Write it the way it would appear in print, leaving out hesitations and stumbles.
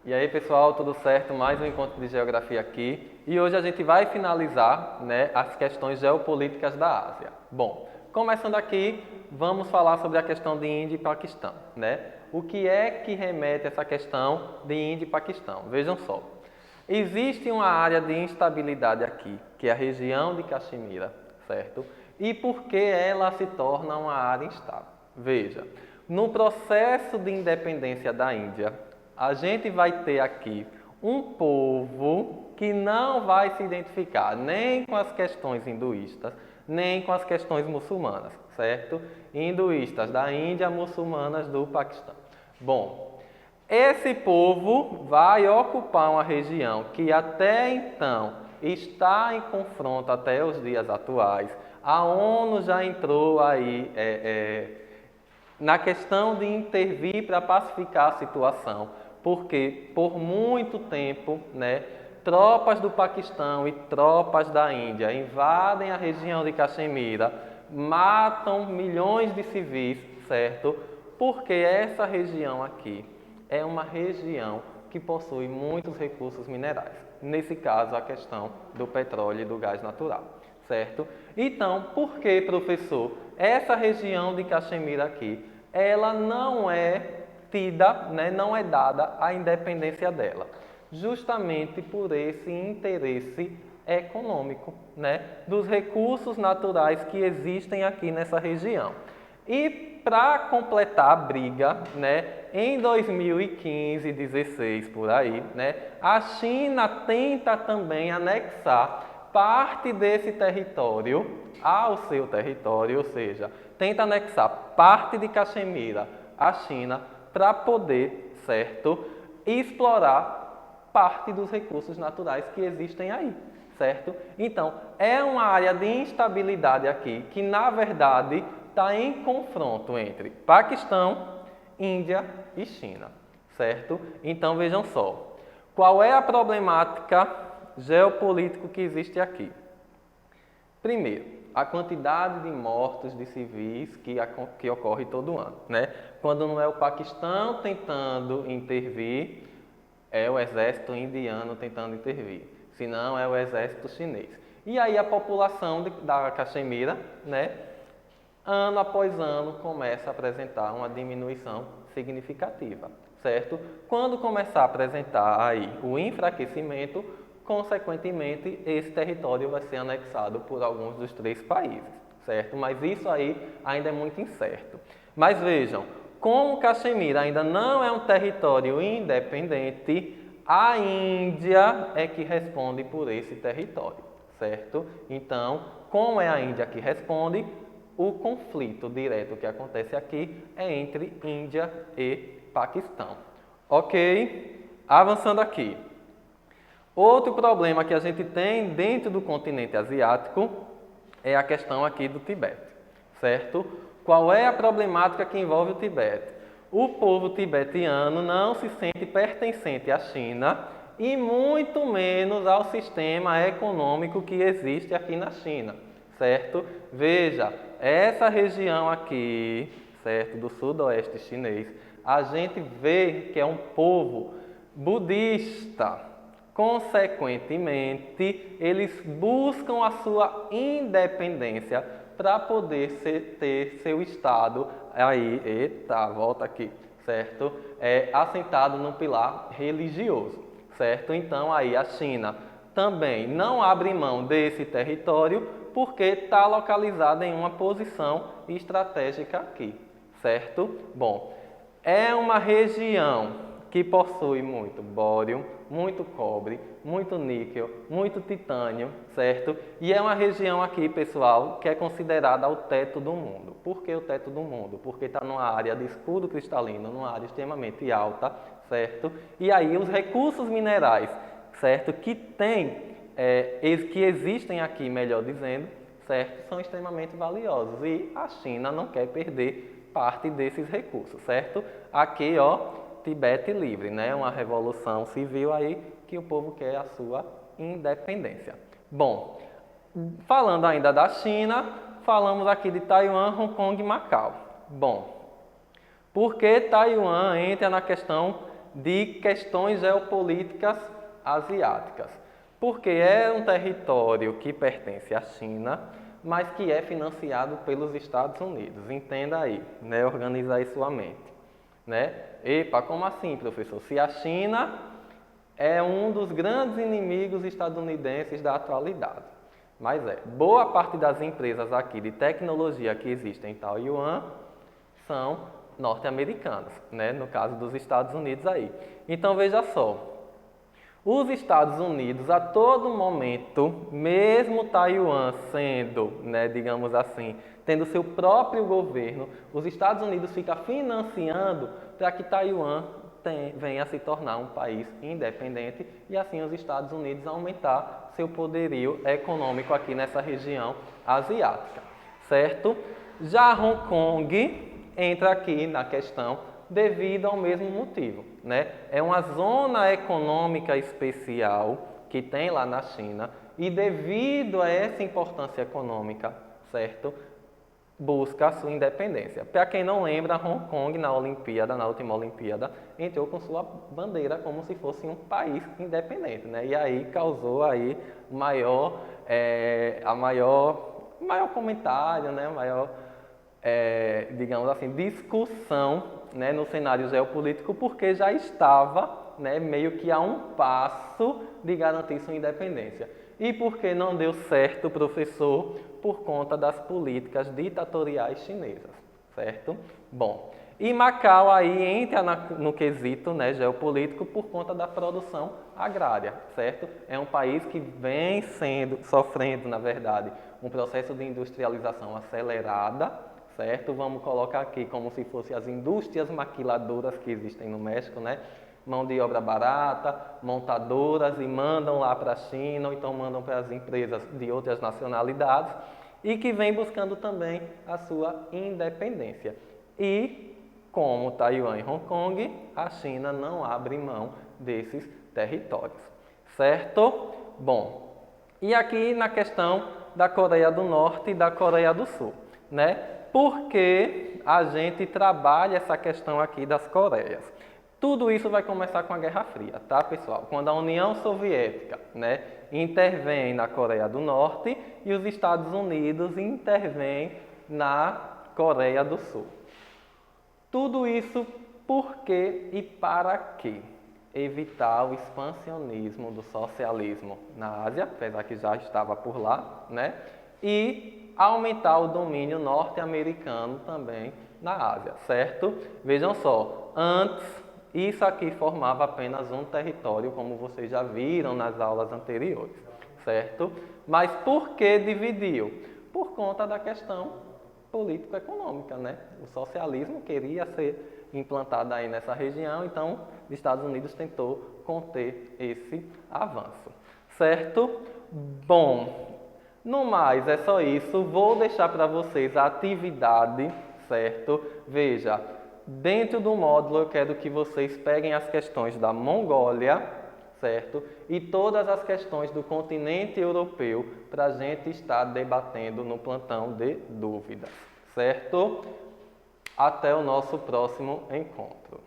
E aí, pessoal, tudo certo? Mais um encontro de geografia aqui. E hoje a gente vai finalizar, as questões geopolíticas da Ásia. Bom, começando aqui, vamos falar sobre a questão de Índia e Paquistão, O que é que remete a essa questão de Índia e Paquistão? Vejam só. Existe uma área de instabilidade aqui, que é a região de Caxemira, certo? E por que ela se torna uma área instável? Veja, no processo de independência da Índia, a gente vai ter aqui um povo que não vai se identificar nem com as questões hinduístas, nem com as questões muçulmanas, certo? Hinduístas da Índia, muçulmanas do Paquistão. Bom, esse povo vai ocupar uma região que até então está em confronto até os dias atuais. A ONU já entrou aí na questão de intervir para pacificar a situação, porque por muito tempo, tropas do Paquistão e tropas da Índia invadem a região de Caxemira, matam milhões de civis, certo? Porque essa região aqui é uma região que possui muitos recursos minerais. Nesse caso, a questão do petróleo e do gás natural, certo? Então, por que, professor, essa região de Caxemira aqui, ela não é tida, não é dada a independência dela? Justamente por esse interesse econômico, dos recursos naturais que existem aqui nessa região. E para completar a briga, em 2015, 16 por aí, a China tenta também anexar parte desse território ao seu território, ou seja, tenta anexar parte de Caxemira à China para poder, certo, explorar parte dos recursos naturais que existem aí, certo? Então, é uma área de instabilidade aqui que, na verdade, está em confronto entre Paquistão, Índia e China, certo? Então, vejam só, qual é a problemática geopolítica que existe aqui? Primeiro, a quantidade de mortos de civis que ocorre todo ano, Quando não é o Paquistão tentando intervir, é o exército indiano tentando intervir, se não é o exército chinês. E aí a população da Caxemira, ano após ano começa a apresentar uma diminuição significativa, certo? Quando começar a apresentar aí o enfraquecimento, consequentemente, esse território vai ser anexado por alguns dos três países, certo? Mas isso aí ainda é muito incerto. Mas vejam, como Caxemira ainda não é um território independente, a Índia é que responde por esse território, certo? Então, como é a Índia que responde, o conflito direto que acontece aqui é entre Índia e Paquistão. Ok? Avançando aqui. Outro problema que a gente tem dentro do continente asiático é a questão aqui do Tibete, certo? Qual é a problemática que envolve o Tibete? O povo tibetiano não se sente pertencente à China e muito menos ao sistema econômico que existe aqui na China, certo? Veja, essa região aqui, certo, do sudoeste chinês, a gente vê que é um povo budista. Consequentemente, eles buscam a sua independência para poder ter seu Estado aí, volta aqui, certo? Assentado num pilar religioso, certo? Então, aí a China também não abre mão desse território porque está localizada em uma posição estratégica aqui, certo? Bom, é uma região que possui muito bório, muito cobre, muito níquel, muito titânio, certo? E é uma região aqui, pessoal, que é considerada o teto do mundo. Por que o teto do mundo? Porque está numa área de escudo cristalino, numa área extremamente alta, certo? E aí os recursos minerais, certo? Que existem aqui, melhor dizendo, certo? São extremamente valiosos e a China não quer perder parte desses recursos, certo? Aqui, Tibete livre, Uma revolução civil aí que o povo quer a sua independência. Bom, falando ainda da China, falamos aqui de Taiwan, Hong Kong e Macau. Bom, por que Taiwan entra na questão de questões geopolíticas asiáticas, porque é um território que pertence à China, mas que é financiado pelos Estados Unidos. Entenda aí, né? Organiza aí sua mente, né? Epa, como assim, professor? Se a China é um dos grandes inimigos estadunidenses da atualidade. Mas boa parte das empresas aqui de tecnologia que existem em Taiwan são norte-americanas, né? No caso dos Estados Unidos aí. Então veja só, os Estados Unidos a todo momento, mesmo Taiwan sendo, né, digamos assim, tendo seu próprio governo, os Estados Unidos ficam financiando para que Taiwan venha a se tornar um país independente e assim os Estados Unidos aumentar seu poderio econômico aqui nessa região asiática, certo? Já Hong Kong entra aqui na questão devido ao mesmo motivo, né? É uma zona econômica especial que tem lá na China e devido a essa importância econômica, certo? Busca a sua independência. Para quem não lembra, Hong Kong na última Olimpíada, entrou com sua bandeira como se fosse um país independente, né? E aí causou aí maior comentário, né? Digamos assim, discussão, né, no cenário geopolítico, porque já estava, né, meio que a um passo de garantir sua independência. E por que não deu certo, professor? Por conta das políticas ditatoriais chinesas, certo? Bom, e Macau aí entra no quesito, né, geopolítico por conta da produção agrária, certo? É um país que vem sofrendo, na verdade, um processo de industrialização acelerada, certo? Vamos colocar aqui como se fossem as indústrias maquiladoras que existem no México, né? Mão de obra barata, montadoras e mandam lá para a China, ou então mandam para as empresas de outras nacionalidades e que vem buscando também a sua independência. E, como Taiwan e Hong Kong, a China não abre mão desses territórios, certo? Bom, e aqui na questão da Coreia do Norte e da Coreia do Sul, né? Por que a gente trabalha essa questão aqui das Coreias? Tudo isso vai começar com a Guerra Fria, tá, pessoal? Quando a União Soviética, né, intervém na Coreia do Norte e os Estados Unidos intervêm na Coreia do Sul. Tudo isso por quê e para quê? Evitar o expansionismo do socialismo na Ásia, apesar que já estava por lá, né? E aumentar o domínio norte-americano também na Ásia, certo? Vejam só, antes isso aqui formava apenas um território, como vocês já viram nas aulas anteriores, certo? Mas por que dividiu? Por conta da questão político-econômica, né? O socialismo queria ser implantado aí nessa região, então os Estados Unidos tentou conter esse avanço, certo? Bom, no mais é só isso, vou deixar para vocês a atividade, certo? Veja, dentro do módulo eu quero que vocês peguem as questões da Mongólia, certo? E todas as questões do continente europeu para a gente estar debatendo no plantão de dúvidas, certo? Até o nosso próximo encontro.